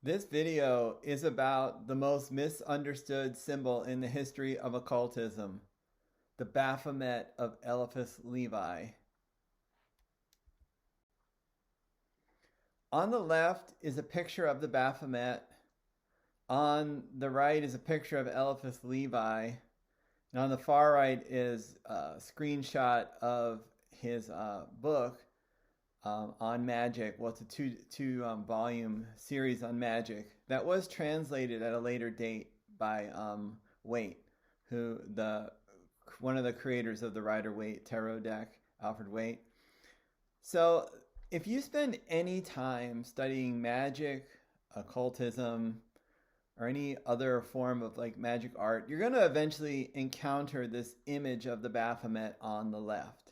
This video is about the most misunderstood symbol in the history of occultism, the Baphomet of Eliphas Levi. On the left is a picture of the Baphomet. On the right is a picture of Eliphas Levi. And on the far right is a screenshot of his book on magic. Well, it's a two volume series on magic that was translated at a later date by Waite, who one of the creators of the Rider-Waite tarot deck, Alfred Waite. So if you spend any time studying magic, occultism, or any other form of like magic art, you're going to eventually encounter this image of the Baphomet on the left.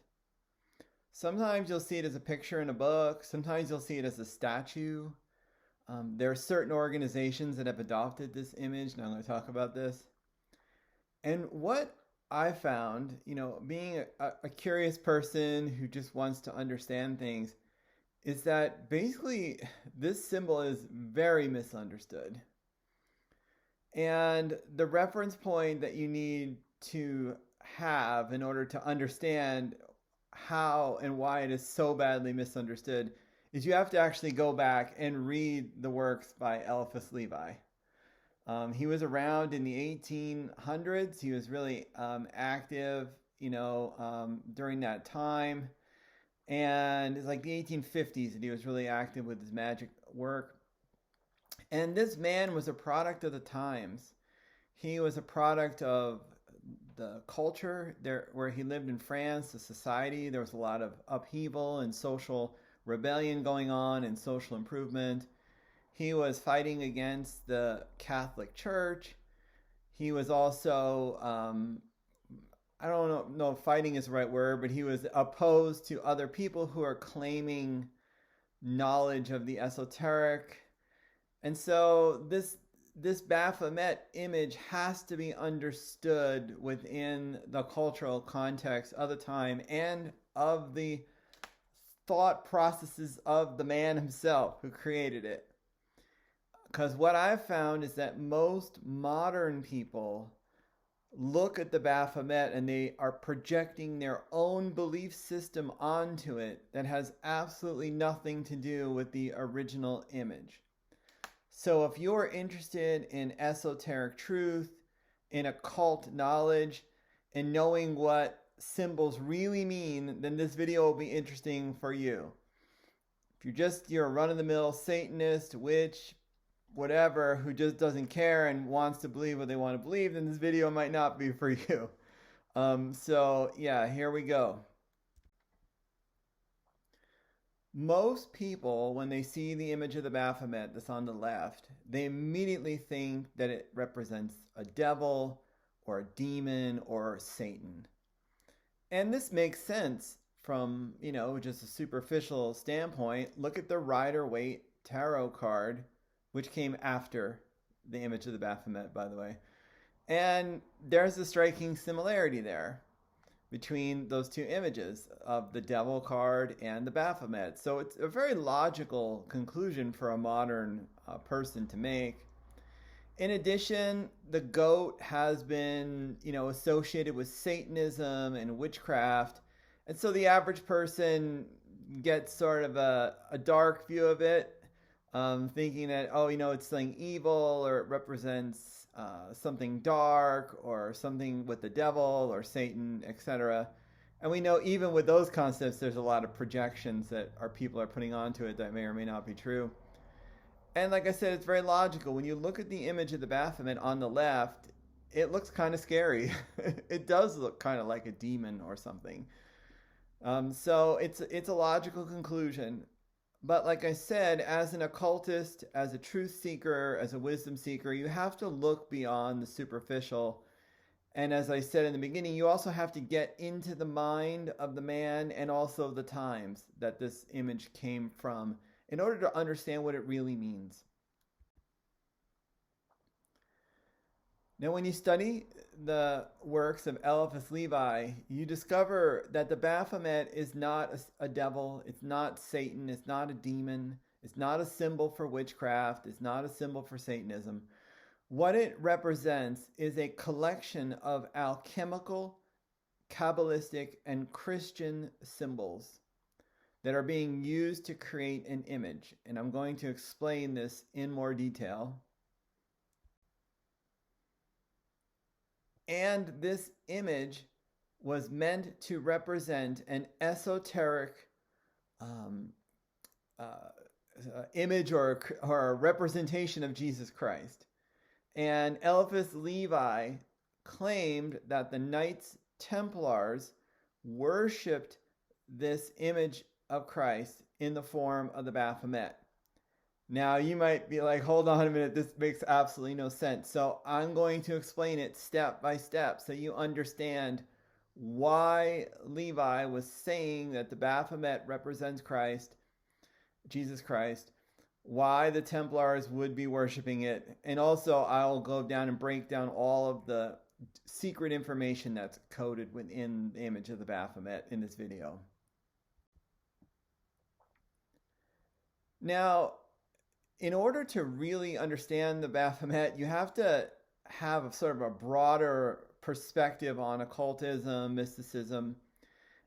Sometimes you'll see it as a picture in a book. Sometimes you'll see it as a statue. There are certain organizations that have adopted this image, and I'm going to talk about this. And what I found, being a curious person who just wants to understand things, is that basically this symbol is very misunderstood. And the reference point that you need to have in order to understand how and why it is so badly misunderstood is you have to actually go back and read the works by Eliphas Levi. He was around in the 1800s. He was really active, during that time. And it's like the 1850s that he was really active with his magic work. And this man was a product of the times. He was a product of the culture there where he lived in France, the society. There was a lot of upheaval and social rebellion going on and social improvement. He was fighting against the Catholic Church. He was also, I don't know if fighting is the right word, but he was opposed to other people who are claiming knowledge of the esoteric. And so this Baphomet image has to be understood within the cultural context of the time and of the thought processes of the man himself who created it. Because what I've found is that most modern people look at the Baphomet and they are projecting their own belief system onto it that has absolutely nothing to do with the original image. So if you're interested in esoteric truth, in occult knowledge, and knowing what symbols really mean, then this video will be interesting for you. If you're a run-of-the-mill Satanist, witch, whatever, who just doesn't care and wants to believe what they want to believe, then this video might not be for you. So yeah, here we go. Most people, when they see the image of the Baphomet that's on the left, they immediately think that it represents a devil or a demon or Satan. And this makes sense from, just a superficial standpoint. Look at the Rider-Waite tarot card, which came after the image of the Baphomet, by the way. And there's a striking similarity there between those two images of the devil card and the Baphomet. So it's a very logical conclusion for a modern person to make. In addition, the goat has been, associated with Satanism and witchcraft. And so the average person gets sort of a dark view of it, thinking that, it's something evil or it represents something dark or something with the devil or Satan, etc. And we know even with those concepts, there's a lot of projections that our people are putting onto it that may or may not be true. And like I said, it's very logical. When you look at the image of the Baphomet on the left, it looks kind of scary. It does look kind of like a demon or something. So it's a logical conclusion. But like I said, as an occultist, as a truth seeker, as a wisdom seeker, you have to look beyond the superficial. And as I said in the beginning, you also have to get into the mind of the man and also the times that this image came from in order to understand what it really means. Now, when you study the works of Eliphas Levi, you discover that the Baphomet is not a devil, it's not Satan, it's not a demon, It's not a symbol for witchcraft. It's not a symbol for Satanism. What it represents is a collection of alchemical, Kabbalistic, and Christian symbols that are being used to create an image. And I'm going to explain this in more detail. And this image was meant to represent an esoteric image or a representation of Jesus Christ. And Eliphas Levi claimed that the Knights Templars worshipped this image of Christ in the form of the Baphomet. Now, you might be like, hold on a minute, this makes absolutely no sense. So I'm going to explain it step by step so you understand why Levi was saying that the Baphomet represents Christ, Jesus Christ, why the Templars would be worshiping it, and also I'll go down and break down all of the secret information that's coded within the image of the Baphomet in this video. Now, in order to really understand the Baphomet, you have to have a sort of a broader perspective on occultism, mysticism.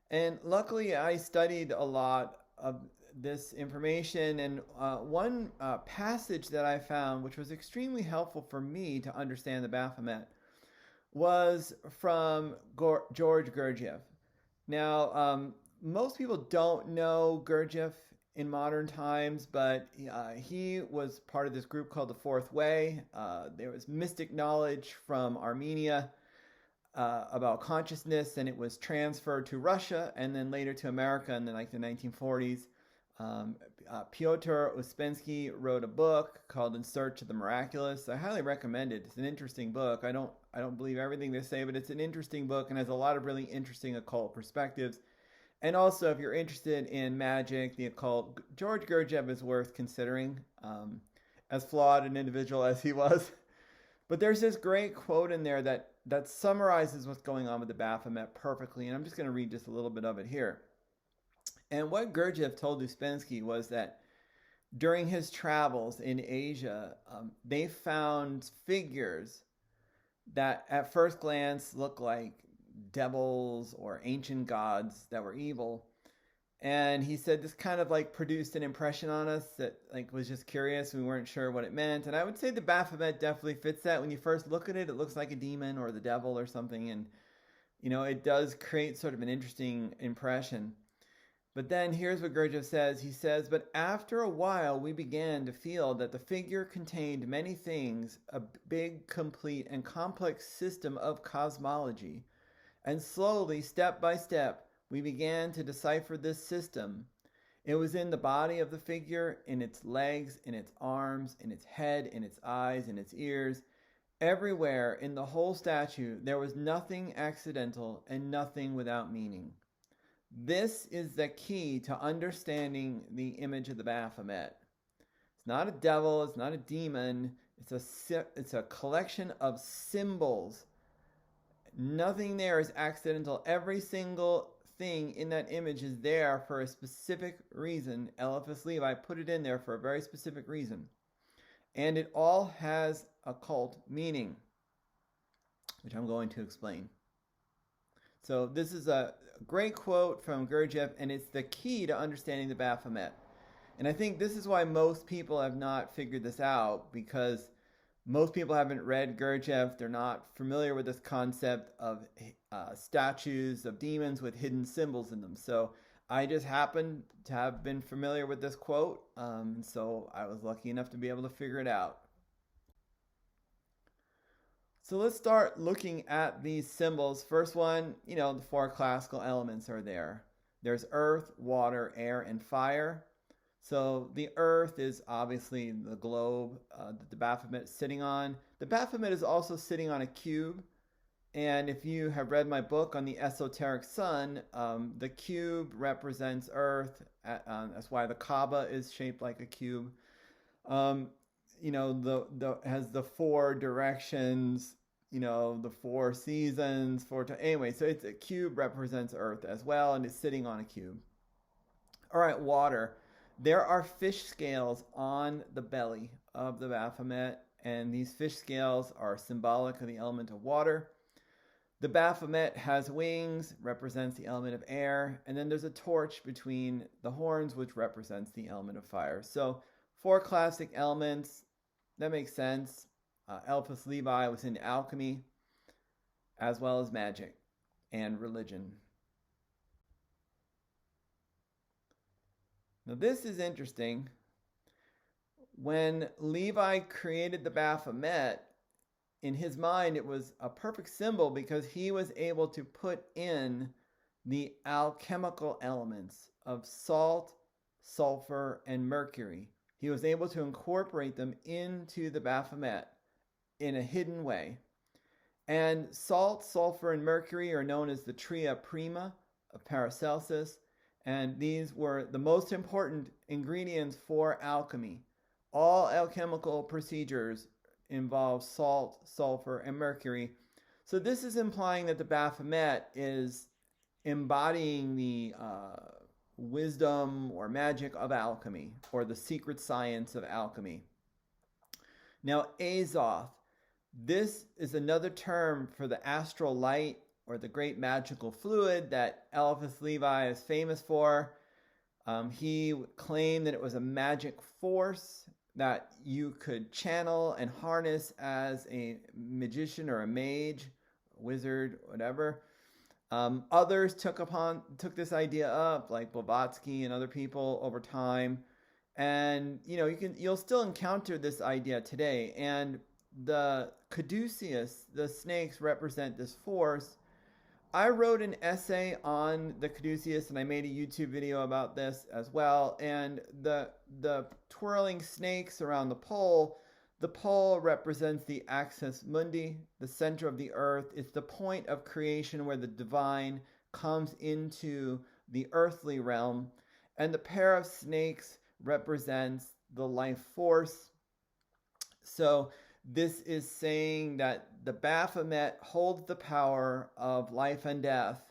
And luckily, I studied a lot of this information. And one passage that I found, which was extremely helpful for me to understand the Baphomet, was from George Gurdjieff. Now, most people don't know Gurdjieff in modern times, but he was part of this group called the Fourth Way. There was mystic knowledge from Armenia about consciousness, and it was transferred to Russia and then later to America in the 1940s. Pyotr Uspensky wrote a book called In Search of the Miraculous. I highly recommend it. It's an interesting book. I don't believe everything they say, but it's an interesting book and has a lot of really interesting occult perspectives. And also, if you're interested in magic, the occult, George Gurdjieff is worth considering, as flawed an individual as he was. But there's this great quote in there that summarizes what's going on with the Baphomet perfectly, and I'm just going to read just a little bit of it here. And what Gurdjieff told Uspensky was that during his travels in Asia, they found figures that at first glance looked like devils or ancient gods that were evil. And he said this kind of like produced an impression on us that like was just curious. We weren't sure what it meant. And I would say the Baphomet definitely fits that. When you first look at it, it looks like a demon or the devil or something. And, you know, it does create sort of an interesting impression. But then here's what Gurdjieff says. He says, but after a while, we began to feel that the figure contained many things, a big, complete, and complex system of cosmology. And slowly, step by step, we began to decipher this system. It was in the body of the figure, in its legs, in its arms, in its head, in its eyes, in its ears. Everywhere in the whole statue, there was nothing accidental and nothing without meaning. This is the key to understanding the image of the Baphomet. It's not a devil, it's not a demon, it's a collection of symbols. Nothing there is accidental. Every single thing in that image is there for a specific reason. Eliphas Levi put it in there for a very specific reason. And it all has occult meaning, which I'm going to explain. So this is a great quote from Gurdjieff, and it's the key to understanding the Baphomet. And I think this is why most people have not figured this out, because most people haven't read Gurdjieff. They're not familiar with this concept of statues of demons with hidden symbols in them. So I just happened to have been familiar with this quote, so I was lucky enough to be able to figure it out. So let's start looking at these symbols. First one, the four classical elements are there. There's earth, water, air, and fire. So the earth is obviously the globe that the Baphomet is sitting on. The Baphomet is also sitting on a cube. And if you have read my book on the esoteric sun, the cube represents earth. That's why the Kaaba is shaped like a cube. Has the four directions, the four seasons, anyway, so it's a cube represents earth as well, and it's sitting on a cube. All right, water. There are fish scales on the belly of the Baphomet, and these fish scales are symbolic of the element of water. The Baphomet has wings, represents the element of air, and then there's a torch between the horns, which represents the element of fire. So 4 classic elements, that makes sense. Eliphas Levi was into alchemy, as well as magic and religion. Now this is interesting. When Levi created the Baphomet, in his mind it was a perfect symbol because he was able to put in the alchemical elements of salt, sulfur, and mercury. He was able to incorporate them into the Baphomet in a hidden way. And salt, sulfur, and mercury are known as the tria prima of Paracelsus, and these were the most important ingredients for alchemy. All alchemical procedures involve salt, sulfur, and mercury. So this is implying that the Baphomet is embodying the wisdom or magic of alchemy, or the secret science of alchemy. Now, Azoth, this is another term for the astral light, or the great magical fluid that Eliphas Levi is famous for. He claimed that it was a magic force that you could channel and harness as a magician or a mage, a wizard, whatever. Others took this idea up, like Blavatsky and other people over time. And you'll still encounter this idea today. And the caduceus, the snakes, represent this force. I wrote an essay on the caduceus, and I made a YouTube video about this as well. And the twirling snakes around the pole represents the axis mundi, the center of the earth. It's the point of creation where the divine comes into the earthly realm. And the pair of snakes represents the life force. So this is saying that the Baphomet holds the power of life and death,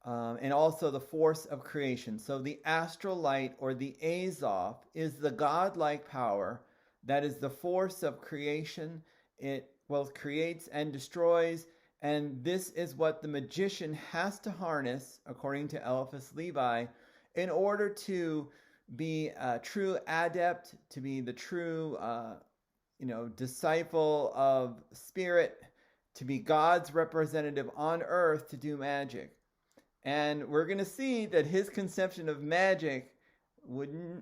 and also the force of creation. So the astral light, or the Azoth, is the godlike power that is the force of creation. It both creates and destroys, and this is what the magician has to harness, according to Eliphas Levi, in order to be a true adept, to be the true disciple of spirit, to be God's representative on earth to do magic. And we're going to see that his conception of magic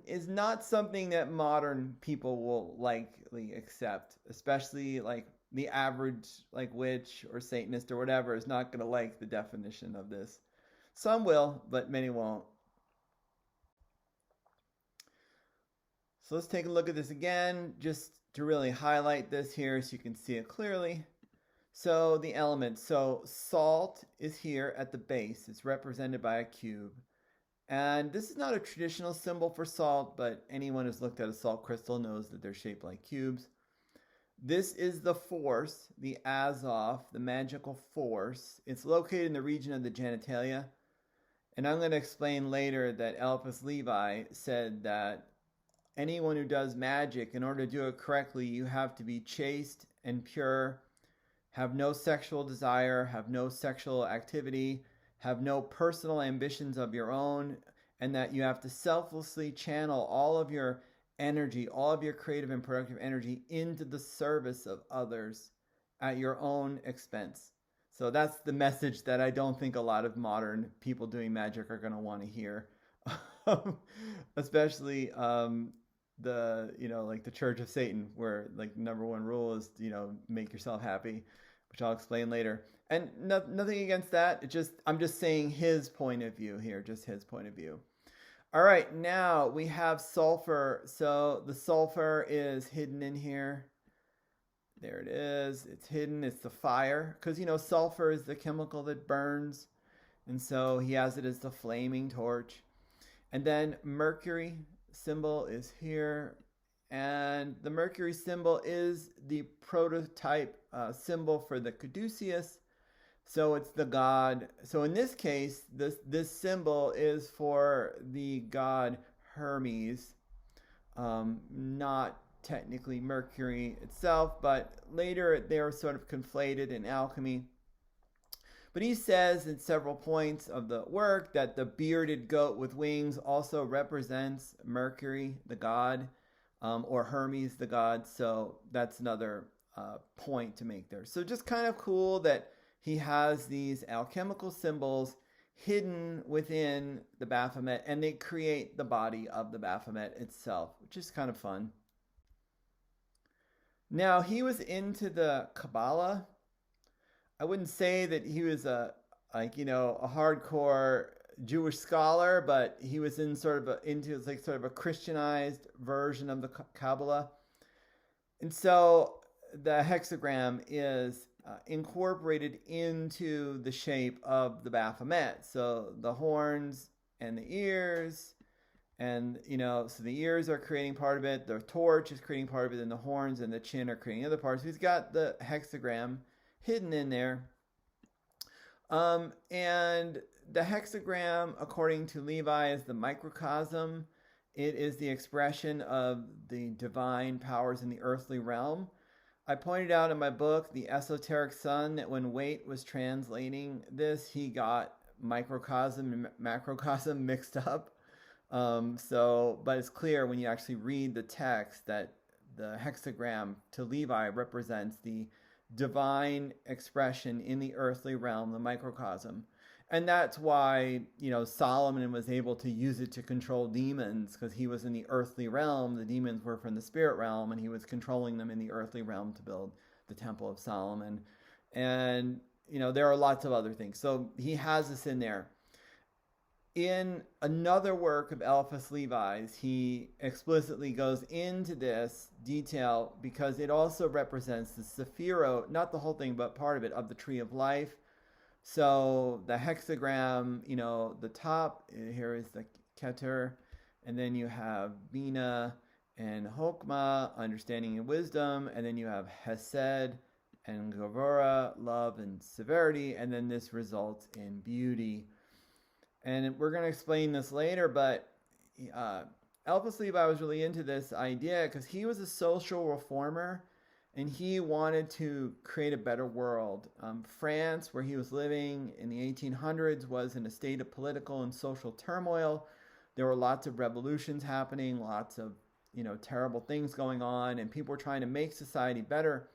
is not something that modern people will likely accept, especially like the average witch or Satanist or whatever is not going to like the definition of this. Some will, but many won't. So let's take a look at this again, just to really highlight this here so you can see it clearly. So the elements. So salt is here at the base. It's represented by a cube. And this is not a traditional symbol for salt, but anyone who's looked at a salt crystal knows that they're shaped like cubes. This is the force, the Azoth, the magical force. It's located in the region of the genitalia. And I'm going to explain later that Eliphas Levi said that anyone who does magic, in order to do it correctly, you have to be chaste and pure, have no sexual desire, have no sexual activity, have no personal ambitions of your own, and that you have to selflessly channel all of your energy, all of your creative and productive energy into the service of others at your own expense. So that's the message that I don't think a lot of modern people doing magic are going to want to hear. Especially the Church of Satan, where number one rule is make yourself happy, which I'll explain later. And nothing against that. I'm just saying his point of view here, just his point of view. All right, now we have sulfur. So the sulfur is hidden in here. There it is. It's hidden. It's the fire, because sulfur is the chemical that burns, and so he has it as the flaming torch. And then mercury symbol is here, and the mercury symbol is the prototype symbol for the caduceus. So it's the god. So in this case, this symbol is for the god Hermes, not technically Mercury itself, but later they are sort of conflated in alchemy. But he says in several points of the work that the bearded goat with wings also represents Mercury, the god, or Hermes, the god. So that's another point to make there. So just kind of cool that he has these alchemical symbols hidden within the Baphomet, and they create the body of the Baphomet itself, which is kind of fun. Now, he was into the Kabbalah. I wouldn't say that he was a hardcore Jewish scholar, but he was in into sort of a Christianized version of the Kabbalah. And so the hexagram is incorporated into the shape of the Baphomet. So the horns and the ears, and so the ears are creating part of it, the torch is creating part of it, and the horns and the chin are creating other parts. He's got the hexagram hidden in there. And the hexagram, according to Levi, is the microcosm. It is the expression of the divine powers in the earthly realm. I pointed out in my book, The Esoteric Sun, that when Waite was translating this, he got microcosm and macrocosm mixed up. But it's clear when you actually read the text that the hexagram to Levi represents the divine expression in the earthly realm, the microcosm. And that's why, Solomon was able to use it to control demons, because he was in the earthly realm. The demons were from the spirit realm, and he was controlling them in the earthly realm to build the Temple of Solomon. And, there are lots of other things. So he has this in there. In another work of Eliphas Levi's, he explicitly goes into this detail because it also represents the Sephirot, not the whole thing, but part of it, of the Tree of Life. So the hexagram, the top, here is the Keter, and then you have Bina and Hokmah, understanding and wisdom, and then you have Hesed and Gevurah, love and severity, and then this results in beauty. And we're going to explain this later, but Eliphas Levi was really into this idea because he was a social reformer, and he wanted to create a better world. France, where he was living in the 1800s, was in a state of political and social turmoil. There were lots of revolutions happening, lots of terrible things going on, and people were trying to make society better.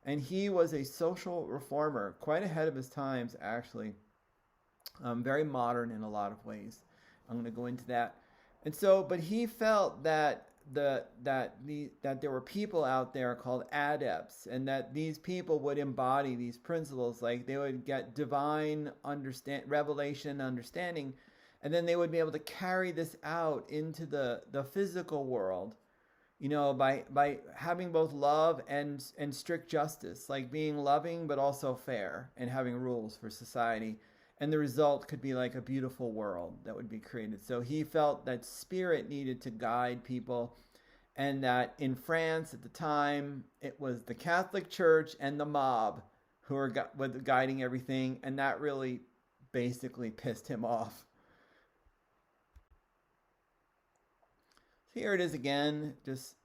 And he was a social reformer, quite ahead of his times, actually. Very modern in a lot of ways. I'm going to go into that. And so, but he felt that that there were people out there called adepts, and that these people would embody these principles, like they would get divine revelation, understanding, and then they would be able to carry this out into the physical world, by having both love and strict justice, like being loving but also fair and having rules for society. And the result could be like a beautiful world that would be created. So he felt that spirit needed to guide people, and that in France at the time, it was the Catholic Church and the mob who were guiding everything, and that really basically pissed him off. So here it is again, just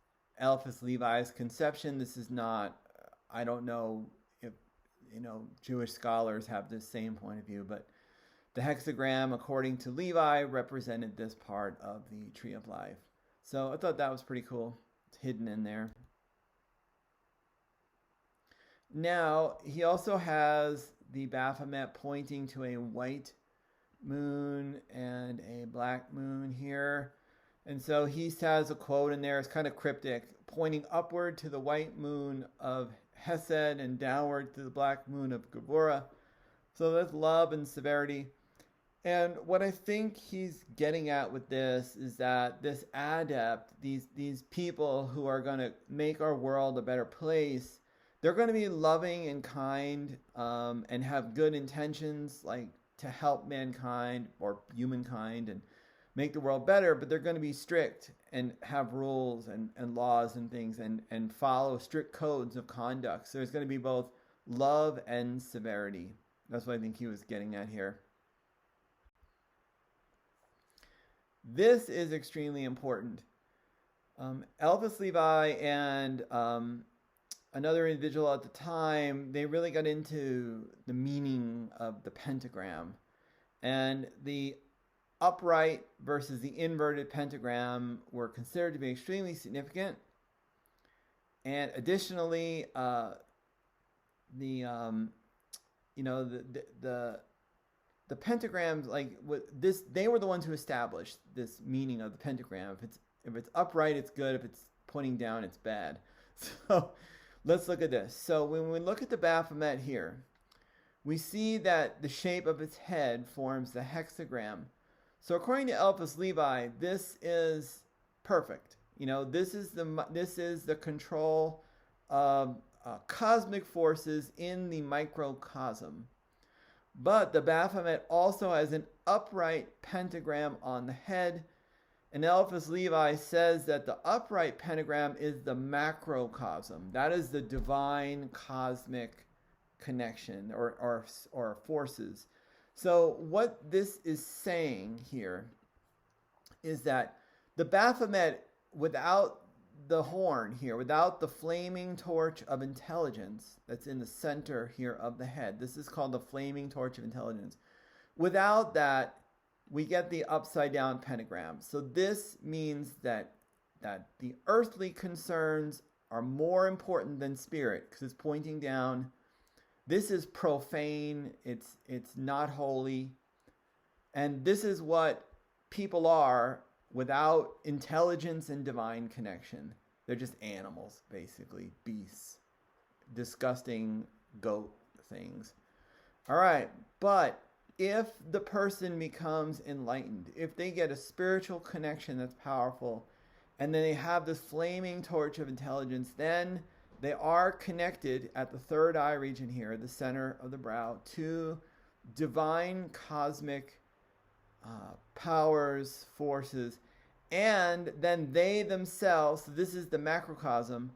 Eliphas Levi's conception. This is not, I don't know if Jewish scholars have the same point of view, but the hexagram, according to Levi, represented this part of the Tree of Life. So I thought that was pretty cool. It's hidden in there. Now, he also has the Baphomet pointing to a white moon and a black moon here. And so he has a quote in there, it's kind of cryptic, pointing upward to the white moon of Hesed and downward to the black moon of Gevurah. So that's love and severity. And what I think he's getting at with this is that this adept, these people who are going to make our world a better place, they're going to be loving and kind, and have good intentions, like to help mankind or humankind and make the world better, but they're going to be strict and have rules and laws and things, and follow strict codes of conduct. So there's going to be both love and severity. That's what I think he was getting at here. This is extremely important. Eliphas Levi and another individual at the time, they really got into the meaning of the pentagram. And the upright versus the inverted pentagram were considered to be extremely significant. And additionally, the pentagrams, like this, they were the ones who established this meaning of the pentagram. If it's upright, it's good. If it's pointing down, it's bad. So let's look at this. So when we look at the Baphomet here, we see that the shape of its head forms the hexagram. So according to Eliphas Levi, this is perfect. This is the control of cosmic forces in the microcosm. But the Baphomet also has an upright pentagram on the head. And Eliphas Levi says that the upright pentagram is the macrocosm. That is the divine cosmic connection or forces. So what this is saying here is that the Baphomet, without the horn here, without the flaming torch of intelligence that's in the center here of the head, this is called the flaming torch of intelligence. Without that, we get the upside down pentagram. So this means that the earthly concerns are more important than spirit, because it's pointing down. This is profane. It's not holy. And this is what people are without intelligence and divine connection. They're just animals, basically, beasts, disgusting goat things. All right, but if the person becomes enlightened, if they get a spiritual connection that's powerful, and then they have this flaming torch of intelligence, then they are connected at the third eye region here, the center of the brow, to divine cosmic powers, forces, and then they themselves, so this is the macrocosm,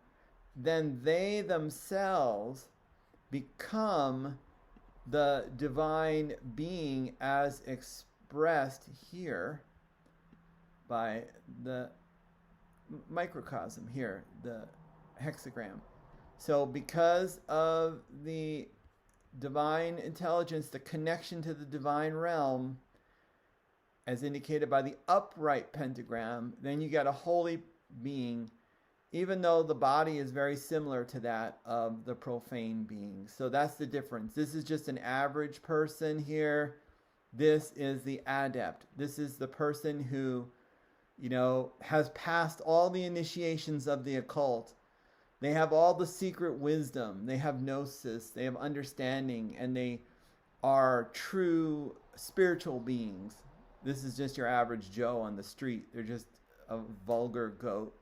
then they themselves become the divine being as expressed here by the microcosm here, the hexagram. So because of the divine intelligence, the connection to the divine realm, as indicated by the upright pentagram, then you get a holy being, even though the body is very similar to that of the profane being. So that's the difference. This is just an average person here. This is the adept. This is the person who, has passed all the initiations of the occult. They have all the secret wisdom. They have gnosis. They have understanding. And they are true spiritual beings. This is just your average Joe on the street. They're just a vulgar goat.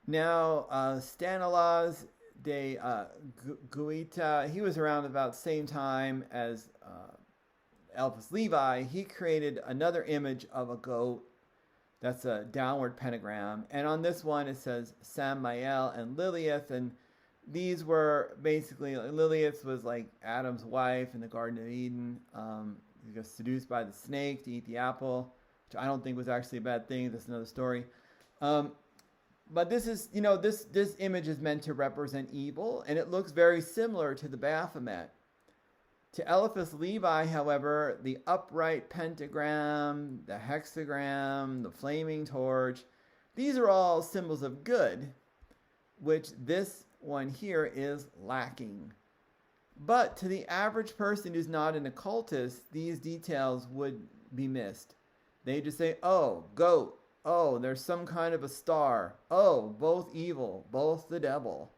Now, Stanislaus de Guita, he was around about the same time as Eliphas Levi. He created another image of a goat. That's a downward pentagram. And on this one, it says Samael and Lilith. And these were basically, Lilith was like Adam's wife in the Garden of Eden. He was seduced by the snake to eat the apple, which I don't think was actually a bad thing. That's another story. But this is, this image is meant to represent evil, and it looks very similar to the Baphomet. To Eliphas Levi, however, the upright pentagram, the hexagram, the flaming torch, these are all symbols of good, which this one here is lacking. But to the average person who's not an occultist, these details would be missed. They just say, oh, goat. Oh, there's some kind of a star. Oh, both evil, both the devil.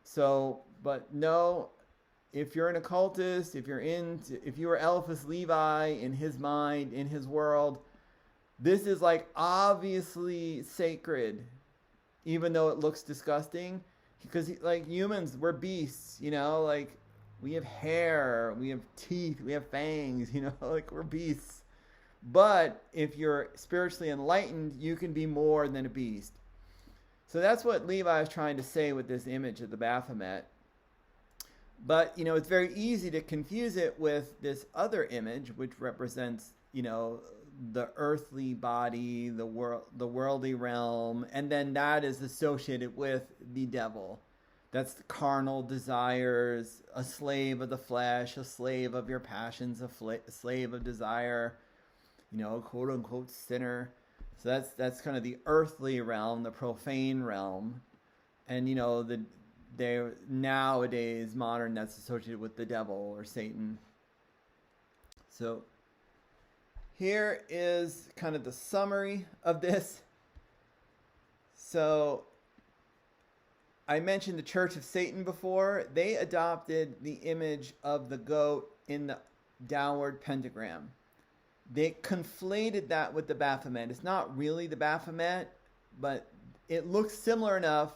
So, but no, if you're an occultist, if you are Eliphas Levi in his mind, in his world, this is like obviously sacred, even though it looks disgusting. Because like humans, we're beasts, like we have hair, we have teeth, we have fangs, like we're beasts. But if you're spiritually enlightened, you can be more than a beast. So that's what Levi is trying to say with this image of the Baphomet. But, it's very easy to confuse it with this other image, which represents, the earthly body, the worldly realm, and then that is associated with the devil. That's the carnal desires, a slave of the flesh, a slave of your passions, a slave of desire, quote unquote sinner. So that's kind of the earthly realm, the profane realm. And nowadays modern, that's associated with the devil or Satan. So here is kind of the summary of this. So I mentioned the Church of Satan before. They adopted the image of the goat in the downward pentagram. They conflated that with the Baphomet. It's not really the Baphomet, but it looks similar enough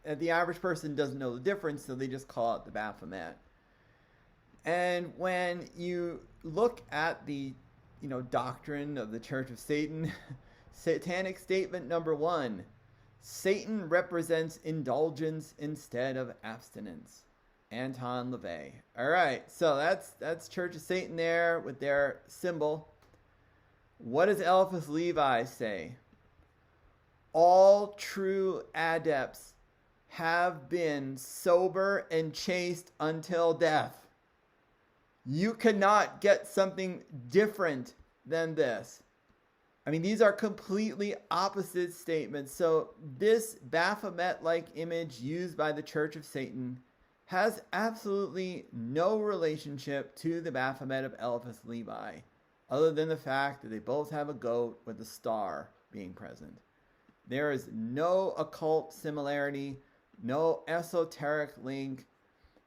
that the average person doesn't know the difference, so they just call it the Baphomet. And when you look at the doctrine of the Church of Satan, satanic statement number 1, Satan represents indulgence instead of abstinence. Anton LaVey. All right, so that's Church of Satan there with their symbol. What does Eliphas Levi say? All true adepts have been sober and chaste until death. You cannot get something different than this. I mean, these are completely opposite statements. So this Baphomet-like image used by the Church of Satan has absolutely no relationship to the Baphomet of Eliphas Levi, other than the fact that they both have a goat with a star being present. There is no occult similarity, no esoteric link.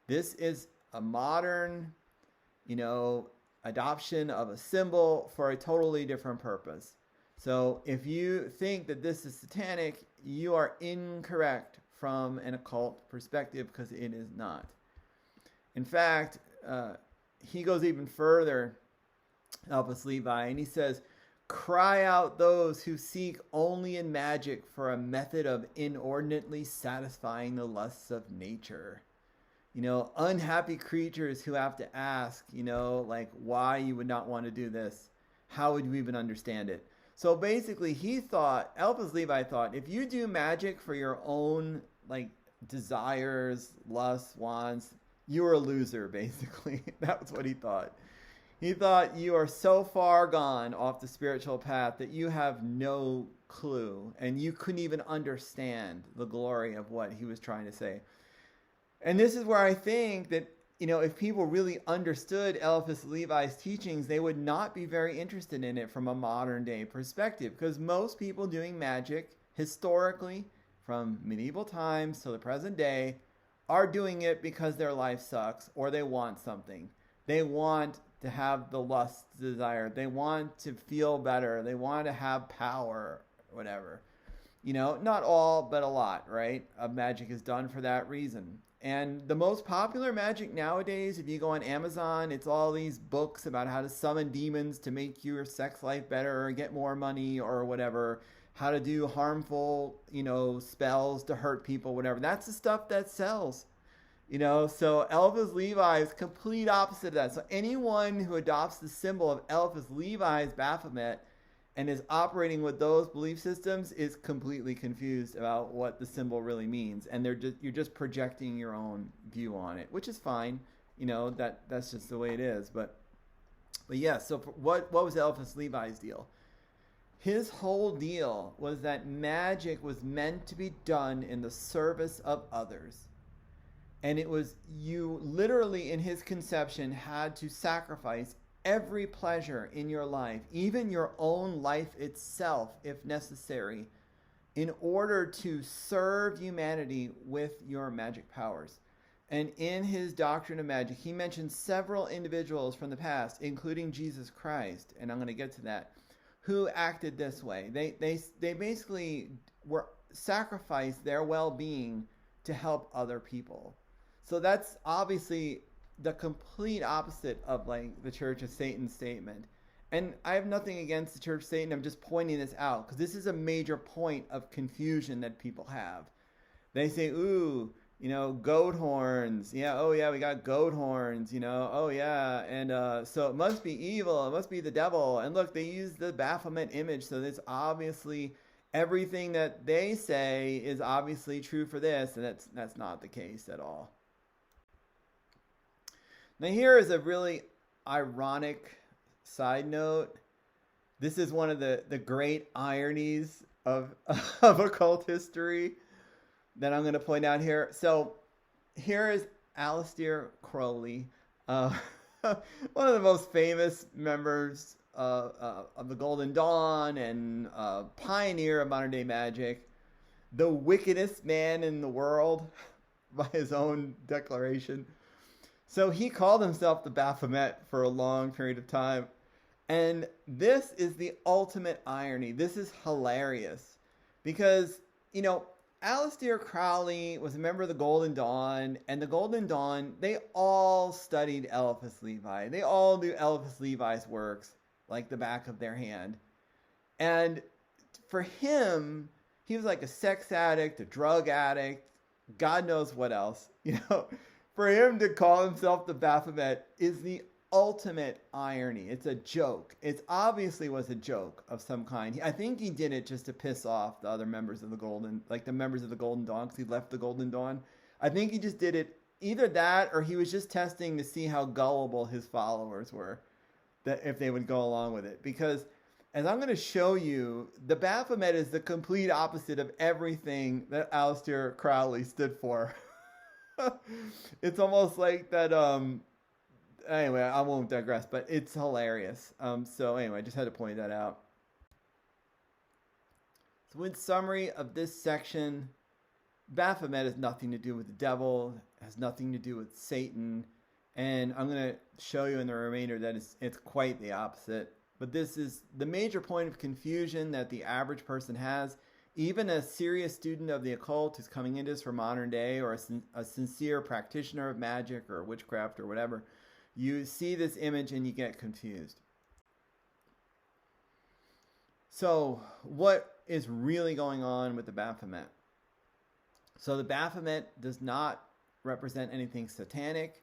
This is a modern, adoption of a symbol for a totally different purpose. So if you think that this is satanic, you are incorrect from an occult perspective, because it is not. In fact, he goes even further, Eliphas Levi, and he says, cry out those who seek only in magic for a method of inordinately satisfying the lusts of nature. Unhappy creatures who have to ask, why you would not want to do this. How would you even understand it? So basically Eliphas Levi thought, if you do magic for your own, desires, lusts, wants, you're a loser, basically. That's what he thought. He thought you are so far gone off the spiritual path that you have no clue, and you couldn't even understand the glory of what he was trying to say. And this is where I think that, if people really understood Eliphas Levi's teachings, they would not be very interested in it from a modern day perspective, because most people doing magic historically from medieval times to the present day are doing it because their life sucks or they want something. They want to have the lust desire. They want to feel better. They want to have power, whatever. Not all, but a lot, right? Magic is done for that reason. And the most popular magic nowadays, if you go on Amazon, it's all these books about how to summon demons to make your sex life better or get more money or whatever. How to do harmful, spells to hurt people, whatever. That's the stuff that sells. So Eliphas Levi is complete opposite of that. So anyone who adopts the symbol of Eliphas Levi's Baphomet and is operating with those belief systems is completely confused about what the symbol really means. And you're just projecting your own view on it, which is fine. That's just the way it is. But yeah, so what was Eliphas Levi's deal? His whole deal was that magic was meant to be done in the service of others. And it was, you literally in his conception had to sacrifice every pleasure in your life, even your own life itself, if necessary, in order to serve humanity with your magic powers. And in his doctrine of magic, he mentions several individuals from the past, including Jesus Christ, and I'm going to get to that, who acted this way. They basically sacrificed their well-being to help other people. So that's obviously the complete opposite of the Church of Satan statement. And I have nothing against the Church of Satan. I'm just pointing this out because this is a major point of confusion that people have. They say, ooh, goat horns. Yeah, oh yeah, we got goat horns, oh yeah. And so it must be evil, it must be the devil. And look, they use the Baphomet image, so that's obviously everything that they say is obviously true for this, and that's not the case at all. Now here is a really ironic side note. This is one of the great ironies of occult history that I'm going to point out here. So here is Aleister Crowley, one of the most famous members of the Golden Dawn and pioneer of modern day magic, the wickedest man in the world by his own declaration. So he called himself the Baphomet for a long period of time. And this is the ultimate irony. This is hilarious because, Aleister Crowley was a member of the Golden Dawn, and the Golden Dawn, they all studied Eliphas Levi. They all knew Eliphas Levi's works like the back of their hand. And for him, he was like a sex addict, a drug addict, God knows what else. For him to call himself the Baphomet is the ultimate irony. It's a joke. It obviously was a joke of some kind. I think he did it just to piss off the other members of the members of the Golden Dawn, because he left the Golden Dawn. I think he just did it, either that or he was just testing to see how gullible his followers were, that if they would go along with it. Because as I'm going to show you, the Baphomet is the complete opposite of everything that Aleister Crowley stood for. It's almost like that. Anyway, I won't digress, but it's hilarious. So anyway, I just had to point that out. So in summary of this section, Baphomet has nothing to do with the devil, has nothing to do with Satan, and I'm going to show you in the remainder that it's quite the opposite. But this is the major point of confusion that the average person has. Even a serious student of the occult who's coming into this for modern day, or a sincere practitioner of magic or witchcraft or whatever, you see this image and you get confused. So what is really going on with the Baphomet? So the Baphomet does not represent anything satanic,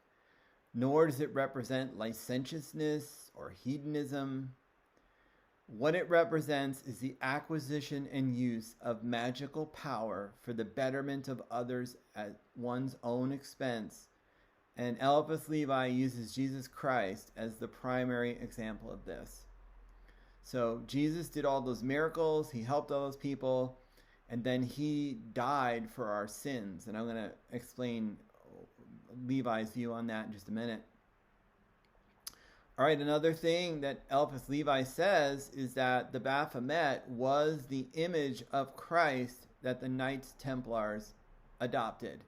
nor does it represent licentiousness or hedonism. What it represents is the acquisition and use of magical power for the betterment of others at one's own expense. And Eliphas Levi uses Jesus Christ as the primary example of this. So Jesus did all those miracles, he helped all those people, and then he died for our sins. And I'm going to explain Levi's view on that in just a minute. All right, another thing that Eliphas Levi says is that the Baphomet was the image of Christ that the Knights Templars adopted.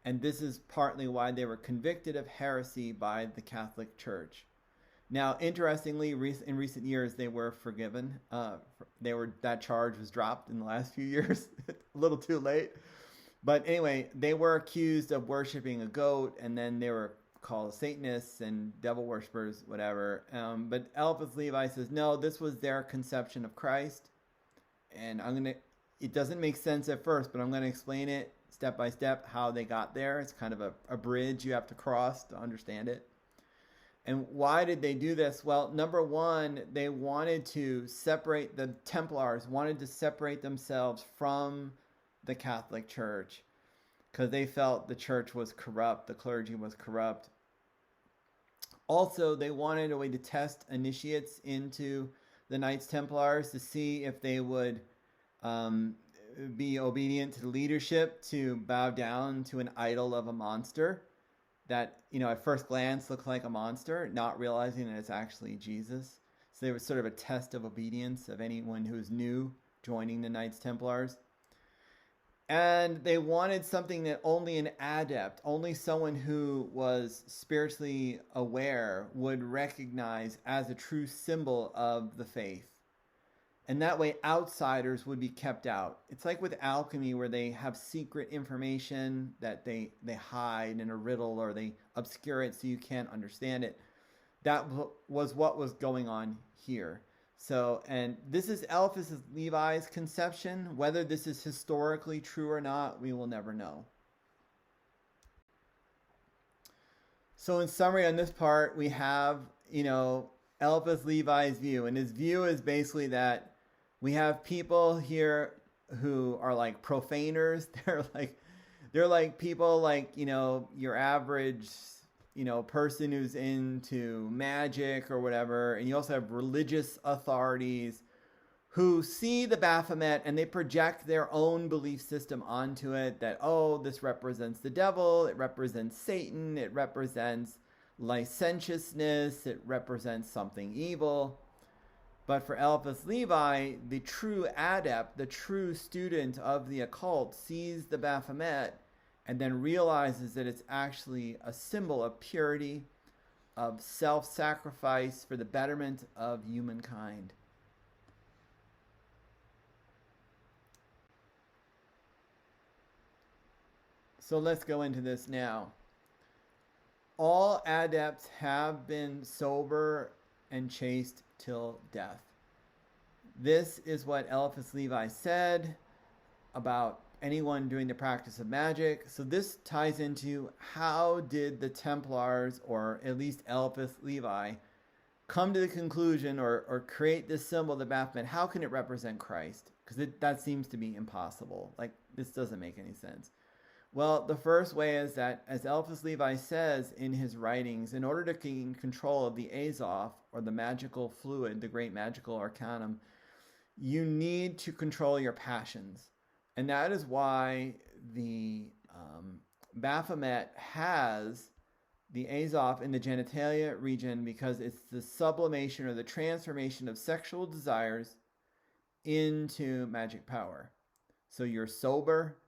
And this is partly why they were convicted of heresy by the Catholic Church. Now, interestingly, in recent years, they were forgiven. That charge was dropped in the last few years. A little too late. But anyway, they were accused of worshiping a goat, and then they were called Satanists and devil worshippers, whatever. But Eliphas Levi says, no, this was their conception of Christ. And it doesn't make sense at first, but I'm going to explain it step by step how they got there. It's kind of a bridge you have to cross to understand it. And why did they do this? Well, number one, they wanted to separate, the Templars wanted to separate themselves from the Catholic Church because they felt the church was corrupt, the clergy was corrupt. Also, they wanted a way to test initiates into the Knights Templars to see if they would be obedient to the leadership, to bow down to an idol of a monster that, at first glance looks like a monster, not realizing that it's actually Jesus. So they were sort of a test of obedience of anyone who's new joining the Knights Templars. And they wanted something that only an adept, only someone who was spiritually aware would recognize as a true symbol of the faith. And that way outsiders would be kept out. It's like with alchemy where they have secret information that they hide in a riddle or they obscure it so you can't understand it. That was what was going on here. So, and this is Eliphas Levi's conception. Whether this is historically true or not, we will never know. So in summary on this part, we have, Eliphas Levi's view. And his view is basically that we have people here who are like profaners. They're like people like, your average, person who's into magic or whatever. And you also have religious authorities who see the Baphomet and they project their own belief system onto it, that, oh, this represents the devil, it represents Satan, it represents licentiousness, it represents something evil. But for Eliphas Levi, the true adept, the true student of the occult, sees the Baphomet and then realizes that it's actually a symbol of purity, of self-sacrifice for the betterment of humankind. So let's go into this now. All adepts have been sober and chaste till death. This is what Eliphas Levi said about anyone doing the practice of magic. So this ties into how did the Templars, or at least Eliphas Levi, come to the conclusion or create this symbol, the Baphomet. How can it represent Christ? Because that seems to be impossible. Like, this doesn't make any sense. Well, the first way is that, as Eliphas Levi says in his writings, in order to gain control of the Azoth, or the magical fluid, the great magical arcanum, you need to control your passions. And that is why the Baphomet has the Azoth in the genitalia region, because it's the sublimation or the transformation of sexual desires into magic power. So you're sober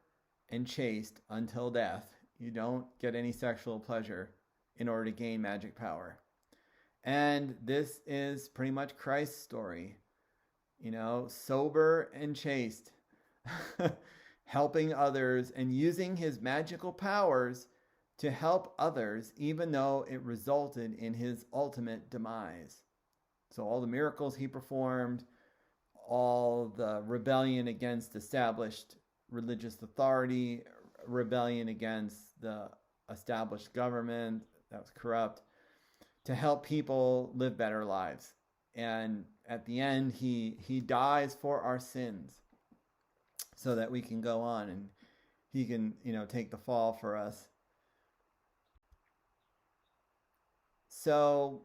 and chaste until death. You don't get any sexual pleasure in order to gain magic power. And this is pretty much Christ's story. Sober and chaste, helping others and using his magical powers to help others, even though it resulted in his ultimate demise. So all the miracles he performed, all the rebellion against established religious authority, rebellion against the established government that was corrupt, to help people live better lives. And at the end, he dies for our sins so that we can go on, and he can, take the fall for us. So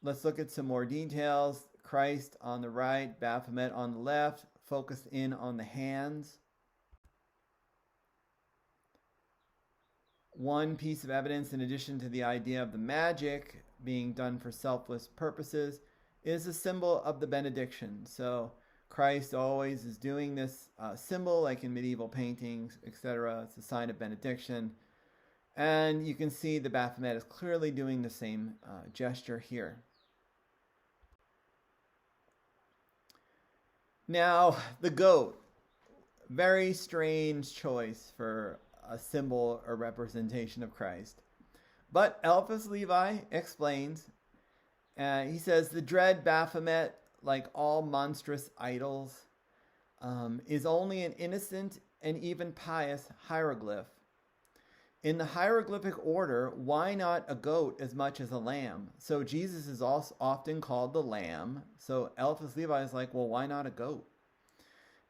let's look at some more details. Christ on the right, Baphomet on the left, focused in on the hands. One piece of evidence, in addition to the idea of the magic being done for selfless purposes, is a symbol of the benediction. So Christ always is doing this symbol, like in medieval paintings, etc. It's a sign of benediction. And you can see the Baphomet is clearly doing the same gesture here. Now, the goat. Very strange choice for a symbol or representation of Christ. But Eliphas Levi explains, he says, the dread Baphomet, like all monstrous idols, is only an innocent and even pious hieroglyph. In the hieroglyphic order, why not a goat as much as a lamb? So Jesus is also often called the lamb. So Eliphas Levi is like, well, why not a goat?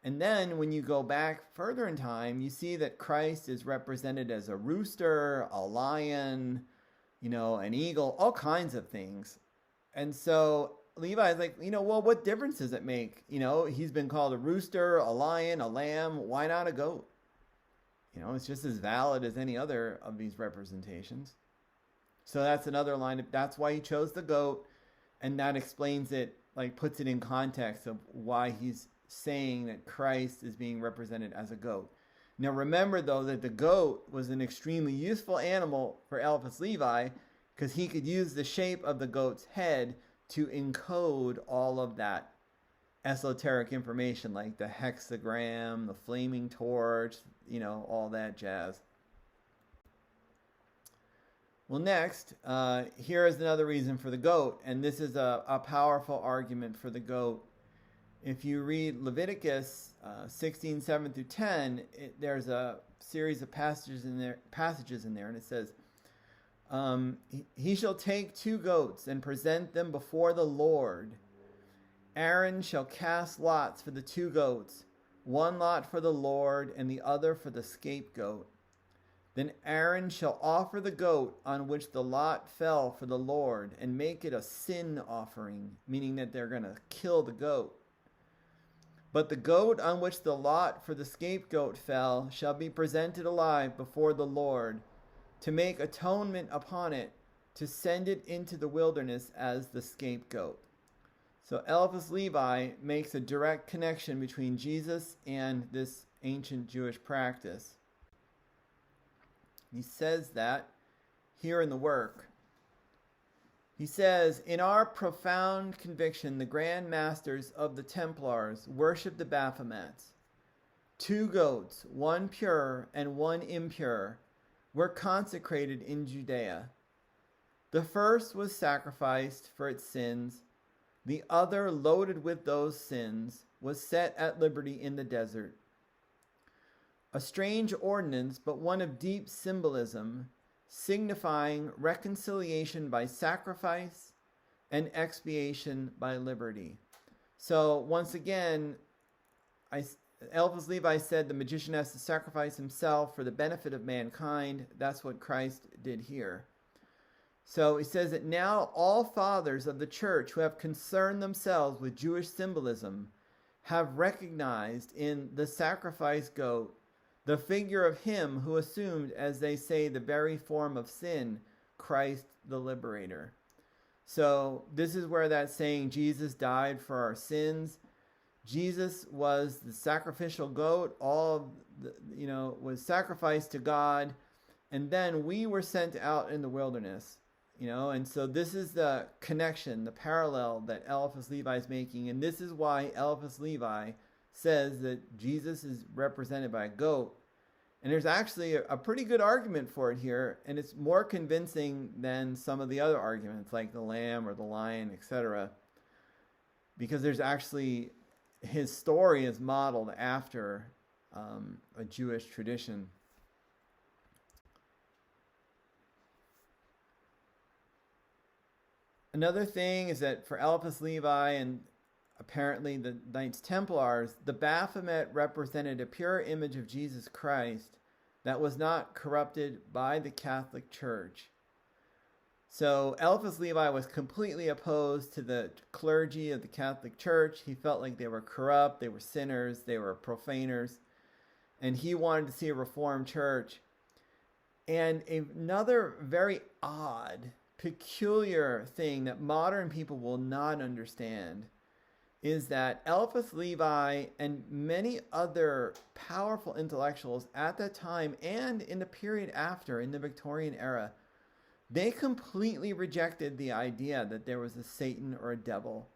And then when you go back further in time, you see that Christ is represented as a rooster, a lion, an eagle, all kinds of things. And so Levi is like, well, what difference does it make? He's been called a rooster, a lion, a lamb. Why not a goat? It's just as valid as any other of these representations. So that's another line. That's why he chose the goat. And that explains it, like puts it in context of why he's saying that Christ is being represented as a goat. Now remember, though, that the goat was an extremely useful animal for Eliphas Levi, because he could use the shape of the goat's head to encode all of that esoteric information, like the hexagram, the flaming torch, all that jazz. Well, next, here is another reason for the goat, and this is a powerful argument for the goat. If you read Leviticus 16, 7 through 10, there's a series of passages in there, and it says, he shall take 2 goats and present them before the Lord. Aaron shall cast lots for the 2 goats, one lot for the Lord and the other for the scapegoat. Then Aaron shall offer the goat on which the lot fell for the Lord and make it a sin offering, meaning that they're going to kill the goat. But the goat on which the lot for the scapegoat fell shall be presented alive before the Lord, to make atonement upon it, to send it into the wilderness as the scapegoat. So Eliphas Levi makes a direct connection between Jesus and this ancient Jewish practice. He says that here in the work. He says, in our profound conviction, the Grand Masters of the Templars worship the Baphomets. 2 goats, one pure and one impure, were consecrated in Judea. The first was sacrificed for its sins. The other, loaded with those sins, was set at liberty in the desert. A strange ordinance, but one of deep symbolism, signifying reconciliation by sacrifice and expiation by liberty. So once again, Eliphas Levi said the magician has to sacrifice himself for the benefit of mankind. That's what Christ did here. So he says that now all fathers of the church who have concerned themselves with Jewish symbolism have recognized in the sacrificed goat the figure of him who assumed, as they say, the very form of sin, Christ the liberator. So this is where that saying, Jesus died for our sins. Jesus was the sacrificial goat, was sacrificed to God, and then we were sent out in the wilderness, and so this is the connection, the parallel that Eliphas Levi is making, and this is why Eliphas Levi says that Jesus is represented by a goat. And there's actually a pretty good argument for it here, and it's more convincing than some of the other arguments, like the lamb or the lion, etc. Because there's actually, his story is modeled after a Jewish tradition. Another thing is that for Eliphas Levi and apparently the Knights Templars, the Baphomet represented a pure image of Jesus Christ that was not corrupted by the Catholic Church. So Eliphas Levi was completely opposed to the clergy of the Catholic Church. He felt like they were corrupt, they were sinners, they were profaners, and he wanted to see a reformed church. And another very odd, peculiar thing that modern people will not understand is that Eliphas Levi and many other powerful intellectuals at that time and in the period after, in the Victorian era, they completely rejected the idea that there was a Satan or a devil.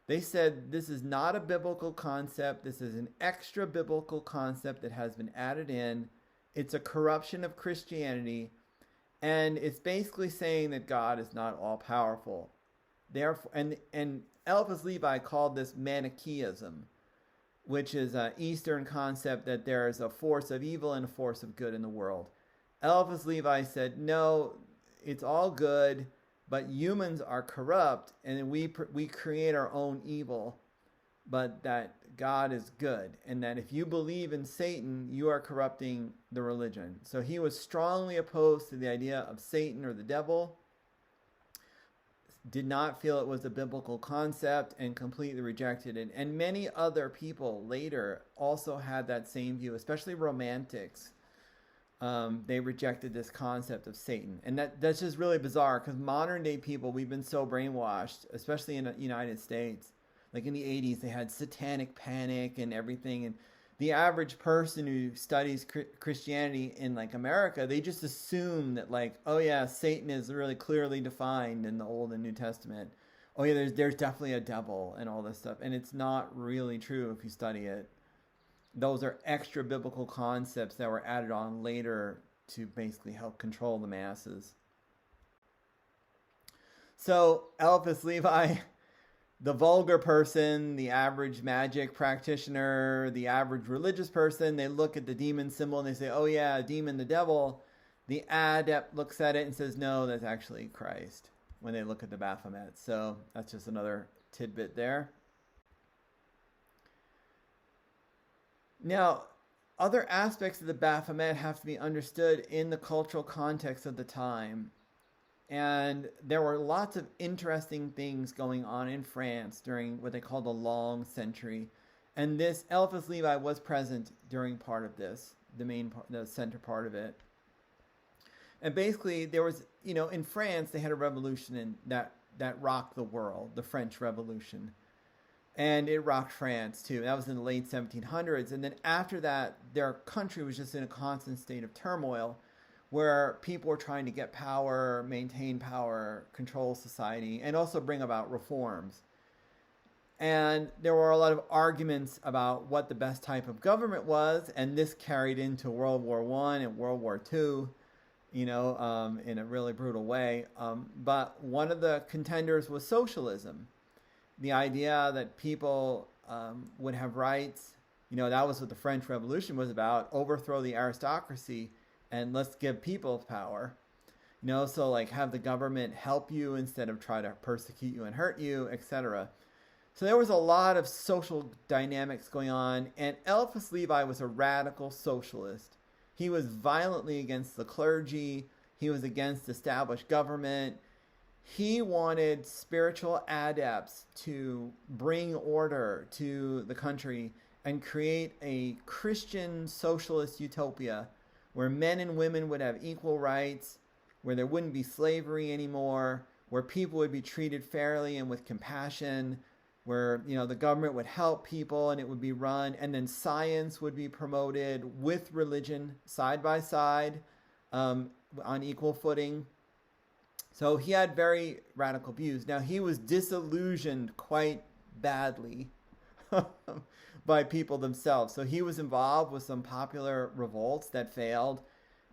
They said this is not a biblical concept. This is an extra biblical concept that has been added in. It's a corruption of Christianity. And it's basically saying that God is not all powerful. Therefore, and Eliphas Levi called this Manichaeism, which is an Eastern concept that there is a force of evil and a force of good in the world. Eliphas Levi said, no, it's all good, but humans are corrupt, and we create our own evil, but that God is good, and that if you believe in Satan, you are corrupting the religion. So he was strongly opposed to the idea of Satan or the devil, did not feel it was a biblical concept, and completely rejected it. And many other people later also had that same view, especially romantics. They rejected this concept of Satan. And that's just really bizarre, because modern day people, we've been so brainwashed, especially in the United States. Like in the 80s, they had satanic panic and everything. And the average person who studies Christianity in like America, they just assume that like, oh yeah, Satan is really clearly defined in the Old and New Testament. Oh yeah, there's definitely a devil and all this stuff. And it's not really true if you study it. Those are extra biblical concepts that were added on later to basically help control the masses. So Eliphas Levi, the vulgar person, the average magic practitioner, the average religious person, they look at the demon symbol and they say, oh yeah, demon, the devil. The adept looks at it and says, no, that's actually Christ when they look at the Baphomet. So that's just another tidbit there. Now, other aspects of the Baphomet have to be understood in the cultural context of the time. And there were lots of interesting things going on in France during what they call the Long Century. And this Eliphas Levi was present during part of this, the main part, the center part of it. And basically there was, in France, they had a revolution that rocked the world, the French Revolution. And it rocked France too. That was in the late 1700s. And then after that, their country was just in a constant state of turmoil where people were trying to get power, maintain power, control society, and also bring about reforms. And there were a lot of arguments about what the best type of government was, and this carried into World War I and World War II, in a really brutal way. But one of the contenders was socialism. The idea that people would have rights, that was what the French Revolution was about, overthrow the aristocracy and let's give people power. So like have the government help you instead of try to persecute you and hurt you, etc. So there was a lot of social dynamics going on, and Eliphas Levi was a radical socialist. He was violently against the clergy. He was against established government. He wanted spiritual adepts to bring order to the country and create a Christian socialist utopia where men and women would have equal rights, where there wouldn't be slavery anymore, where people would be treated fairly and with compassion, where the government would help people and it would be run, and then science would be promoted with religion side by side on equal footing. So he had very radical views. Now he was disillusioned quite badly by people themselves. So he was involved with some popular revolts that failed,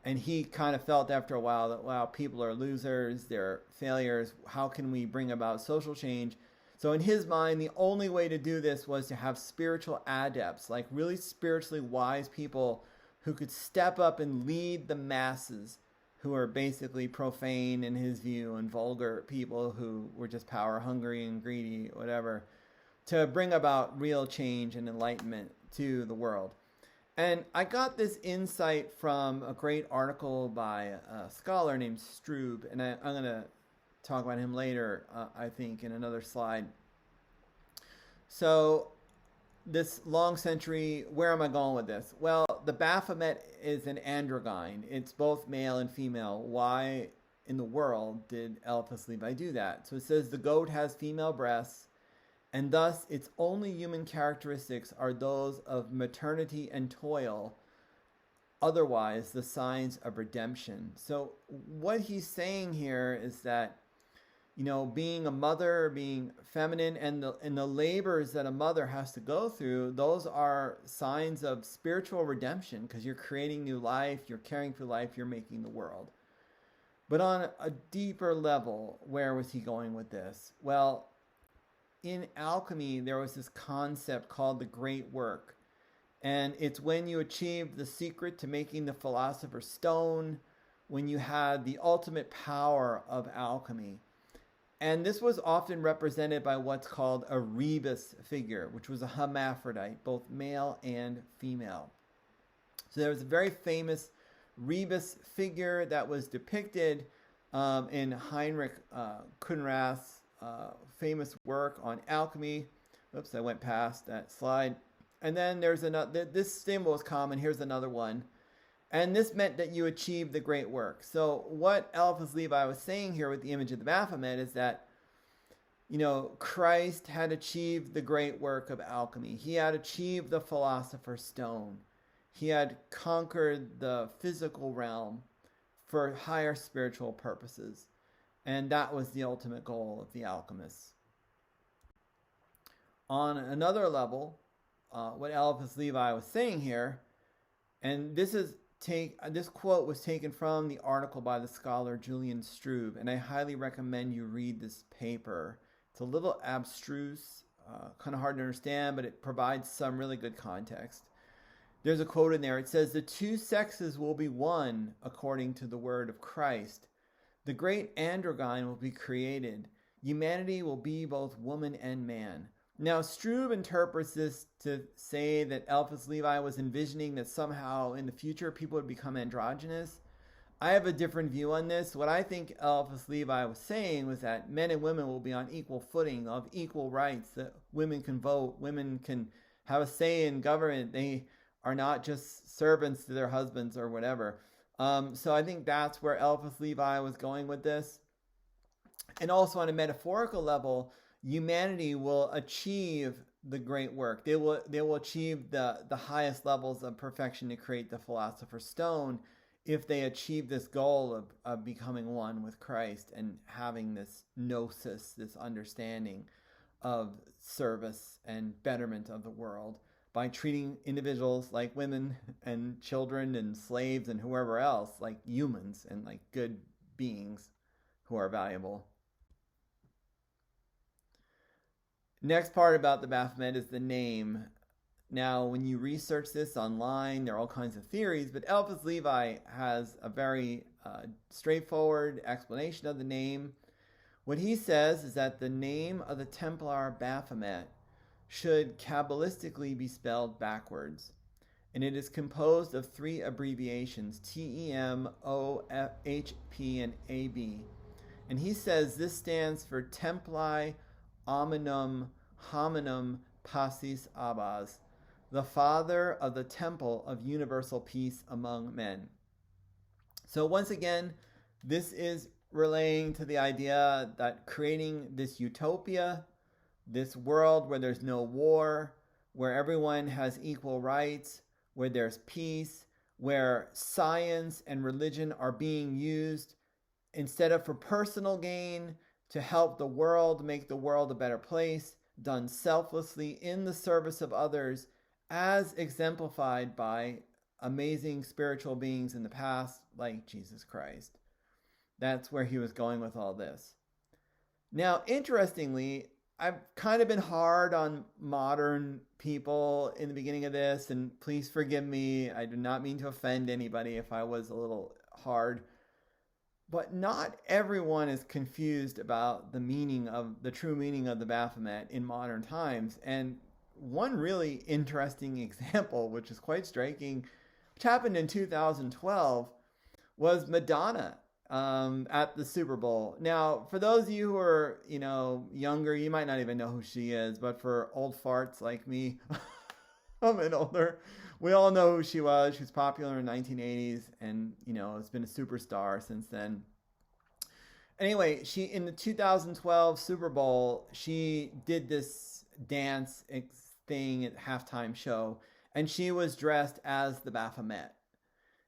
and he kind of felt after a while that, wow, people are losers, they're failures. How can we bring about social change? So in his mind, the only way to do this was to have spiritual adepts, like really spiritually wise people who could step up and lead the masses who are basically profane in his view and vulgar people who were just power hungry and greedy, whatever, to bring about real change and enlightenment to the world. And I got this insight from a great article by a scholar named Strube, and I'm going to talk about him later, I think, in another slide. So this long century, where am I going with this? Well, the Baphomet is an androgyne. It's both male and female. Why in the world did Eliphas Levi do that? So it says the goat has female breasts, and thus its only human characteristics are those of maternity and toil, otherwise the signs of redemption. So what he's saying here is that being a mother, being feminine, and the labors that a mother has to go through, those are signs of spiritual redemption because you're creating new life, you're caring for life, you're making the world. But on a deeper level, where was he going with this? Well, in alchemy, there was this concept called the great work. And it's when you achieved the secret to making the philosopher's stone, when you had the ultimate power of alchemy. And this was often represented by what's called a rebus figure, which was a hermaphrodite, both male and female. So there was a very famous rebus figure that was depicted in Heinrich Kunrath's famous work on alchemy. Oops, I went past that slide. And then there's another, this symbol is common. Here's another one. And this meant that you achieved the great work. So what Eliphas Levi was saying here with the image of the Baphomet is that, Christ had achieved the great work of alchemy. He had achieved the philosopher's stone. He had conquered the physical realm for higher spiritual purposes. And that was the ultimate goal of the alchemists. On another level, what Eliphas Levi was saying here, and this quote was taken from the article by the scholar Julian Strube, and I highly recommend you read this paper. It's a little abstruse, kind of hard to understand, but it provides some really good context. There's a quote in there. It says, "The two sexes will be one according to the word of Christ. The great androgyne will be created. Humanity will be both woman and man." Now, Strube interprets this to say that Eliphas Levi was envisioning that somehow in the future people would become androgynous. I have a different view on this. What I think Eliphas Levi was saying was that men and women will be on equal footing, of equal rights, that women can vote, women can have a say in government. They are not just servants to their husbands or whatever. So I think that's where Eliphas Levi was going with this. And also on a metaphorical level, humanity will achieve the great work. They will achieve the highest levels of perfection to create the Philosopher's Stone if they achieve this goal of becoming one with Christ and having this gnosis, this understanding of service and betterment of the world by treating individuals like women and children and slaves and whoever else like humans and like good beings who are valuable. Next part about the Baphomet is the name. Now, when you research this online, there are all kinds of theories, but Eliphas Levi has a very straightforward explanation of the name. What he says is that the name of the Templar Baphomet should Kabbalistically be spelled backwards, and it is composed of three abbreviations, TEM, OHP, and AB. And he says this stands for Templi Hominum Hominum Pacis Abbas, the father of the temple of universal peace among men. So once again, this is relaying to the idea that creating this utopia, this world where there's no war, where everyone has equal rights, where there's peace, where science and religion are being used instead of for personal gain to help the world, make the world a better place, done selflessly in the service of others, as exemplified by amazing spiritual beings in the past like Jesus Christ. That's where he was going with all this. Now, interestingly, I've kind of been hard on modern people in the beginning of this, and please forgive me. I do not mean to offend anybody if I was a little hard. But not everyone is confused about the true meaning of the Baphomet in modern times. And one really interesting example, which is quite striking, which happened in 2012, was Madonna at the Super Bowl. Now, for those of you who are, younger, you might not even know who she is, but for old farts like me, I'm an older, we all know who she was. She was popular in the 1980s and, has been a superstar since then. Anyway, in the 2012 Super Bowl, she did this dance thing at halftime show, and she was dressed as the Baphomet.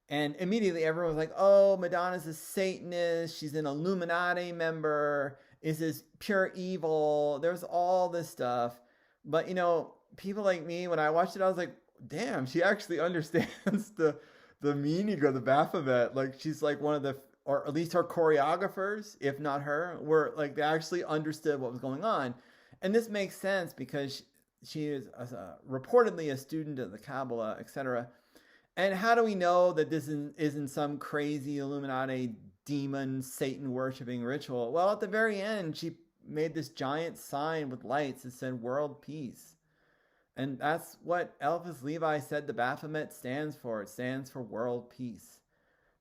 And immediately everyone was like, oh, Madonna's a Satanist. She's an Illuminati member. Is this pure evil? There's all this stuff. But, people like me, when I watched it, I was like, damn, she actually understands the meaning of the Baphomet. Like, she's like one of the, or at least her choreographers, if not her, were like, they actually understood what was going on. And this makes sense because she is reportedly a student of the Kabbalah, etc. And how do we know that this isn't some crazy Illuminati demon Satan worshipping ritual? Well, at the very end, she made this giant sign with lights that said world peace. And that's what Eliphas Levi said the Baphomet stands for. It stands for world peace.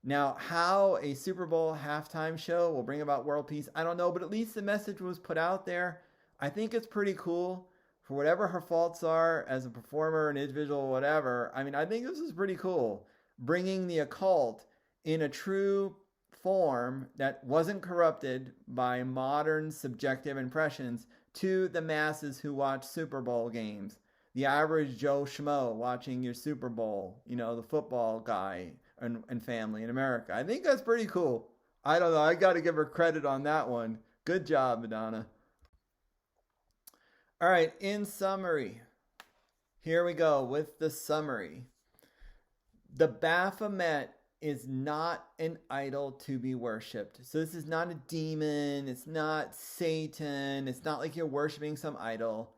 Now, how a Super Bowl halftime show will bring about world peace, I don't know, but at least the message was put out there. I think it's pretty cool. For whatever her faults are as a performer, an individual, whatever, I think this is pretty cool. Bringing the occult in a true form that wasn't corrupted by modern subjective impressions to the masses who watch Super Bowl games. The average Joe Schmo watching your Super Bowl, the football guy and family in America. I think that's pretty cool. I don't know. I got to give her credit on that one. Good job, Madonna. All right, in summary, here we go with the summary. The Baphomet is not an idol to be worshipped. So this is not a demon. It's not Satan. It's not like you're worshiping some idol.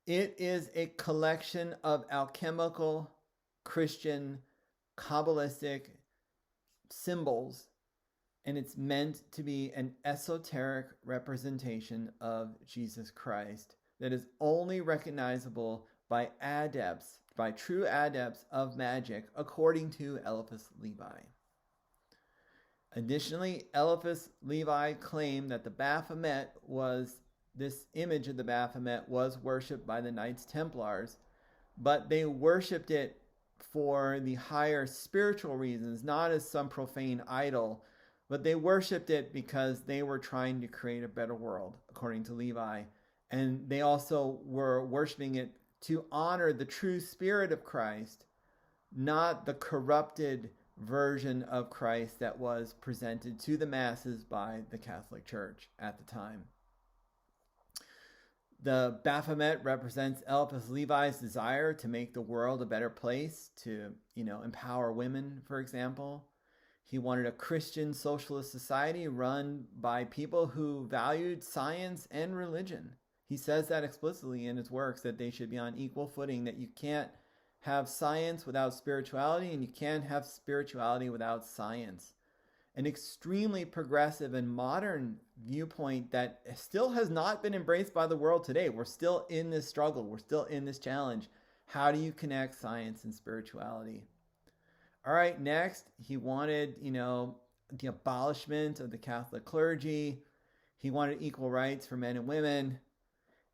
It is a collection of alchemical Christian, Kabbalistic symbols, and it's meant to be an esoteric representation of Jesus Christ that is only recognizable by adepts, by true adepts of magic, according to Eliphas Levi. Additionally, Eliphas Levi claimed that the Baphomet was, this image of the Baphomet was worshipped by the Knights Templars, but they worshipped it for the higher spiritual reasons, not as some profane idol, but they worshipped it because they were trying to create a better world, according to Levi. And they also were worshiping it to honor the true spirit of Christ, not the corrupted version of Christ that was presented to the masses by the Catholic Church at the time. The Baphomet represents Eliphas Levi's desire to make the world a better place, to, empower women, for example. He wanted a Christian socialist society run by people who valued science and religion. He says that explicitly in his works, that they should be on equal footing, that you can't have science without spirituality, and you can't have spirituality without science. An extremely progressive and modern viewpoint that still has not been embraced by the world today. We're still in this struggle. We're still in this challenge. How do you connect science and spirituality? All right, next, he wanted, the abolishment of the Catholic clergy. He wanted equal rights for men and women.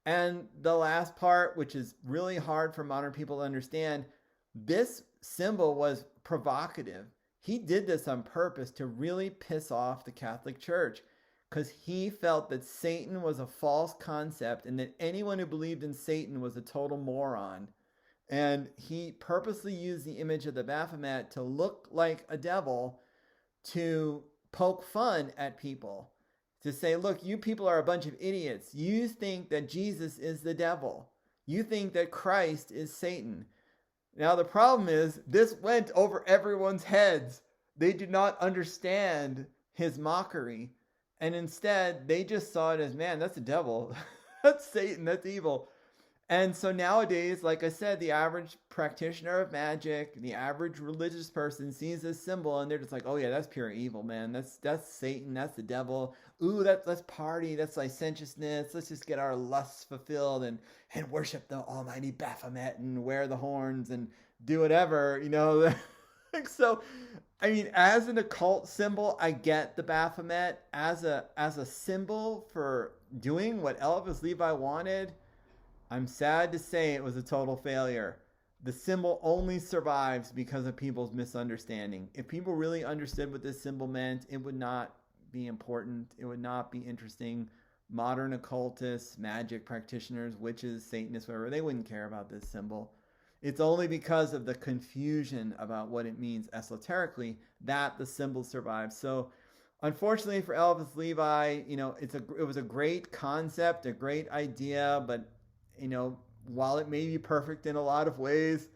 And the last part, which is really hard for modern people to understand, this symbol was provocative. He did this on purpose to really piss off the Catholic Church, because he felt that Satan was a false concept and that anyone who believed in Satan was a total moron. And he purposely used the image of the Baphomet to look like a devil, to poke fun at people, to say, look, you people are a bunch of idiots. You think that Jesus is the devil. You think that Christ is Satan. Now, the problem is, this went over everyone's heads. They did not understand his mockery. And instead, they just saw it as, man, that's the devil. That's Satan. That's evil. And so nowadays, like I said, the average practitioner of magic, the average religious person sees this symbol and they're just like, oh yeah, that's pure evil, man. That's Satan. That's the devil. Ooh, let's party. That's licentiousness. Let's just get our lusts fulfilled and worship the almighty Baphomet and wear the horns and do whatever, So, I mean, as an occult symbol, I get the Baphomet. As a symbol for doing what Eliphas Levi wanted, I'm sad to say it was a total failure. The symbol only survives because of people's misunderstanding. If people really understood what this symbol meant, it would not be important. It would not be interesting. Modern occultists, magic practitioners, witches, Satanists, whatever, they wouldn't care about this symbol. It's only because of the confusion about what it means esoterically that the symbol survives. So unfortunately for Eliphas Levi, it was a great concept, a great idea, but while it may be perfect in a lot of ways,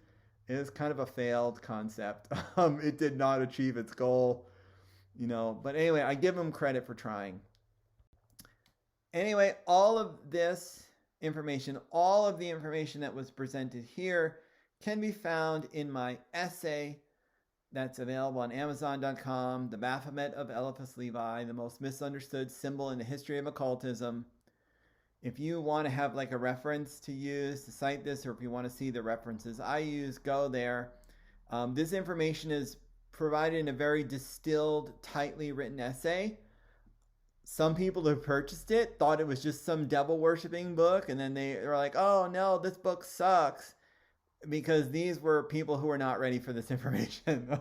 it is kind of a failed concept. It did not achieve its goal, but anyway, I give him credit for trying. Anyway, all of the information that was presented here can be found in my essay that's available on Amazon.com, The Baphomet of Eliphas Levi, the most misunderstood symbol in the history of occultism. If you want to have like a reference to use to cite this, or if you want to see the references I use, go there. This information is provided in a very distilled, tightly written essay. Some people who purchased it thought it was just some devil worshipping book, and then they were like, oh no, this book sucks, because these were people who were not ready for this information.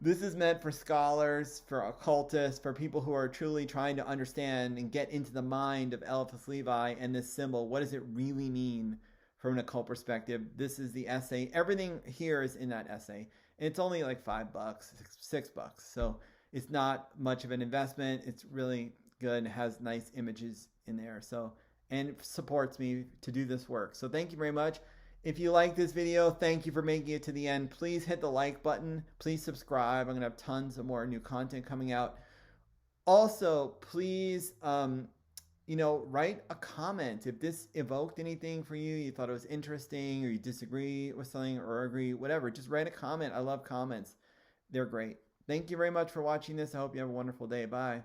This is meant for scholars, for occultists, for people who are truly trying to understand and get into the mind of Eliphas Levi and this symbol. What does it really mean from an occult perspective? This is the essay. Everything here is in that essay. And it's only like $5, $6. So it's not much of an investment. It's really good. It has nice images in there. And it supports me to do this work. So thank you very much. If you like this video, thank you for making it to the end. Please hit the like button. Please subscribe. I'm going to have tons of more new content coming out. Also, please write a comment. If this evoked anything for you, you thought it was interesting, or you disagree with something or agree, whatever, just write a comment. I love comments. They're great. Thank you very much for watching this. I hope you have a wonderful day. Bye.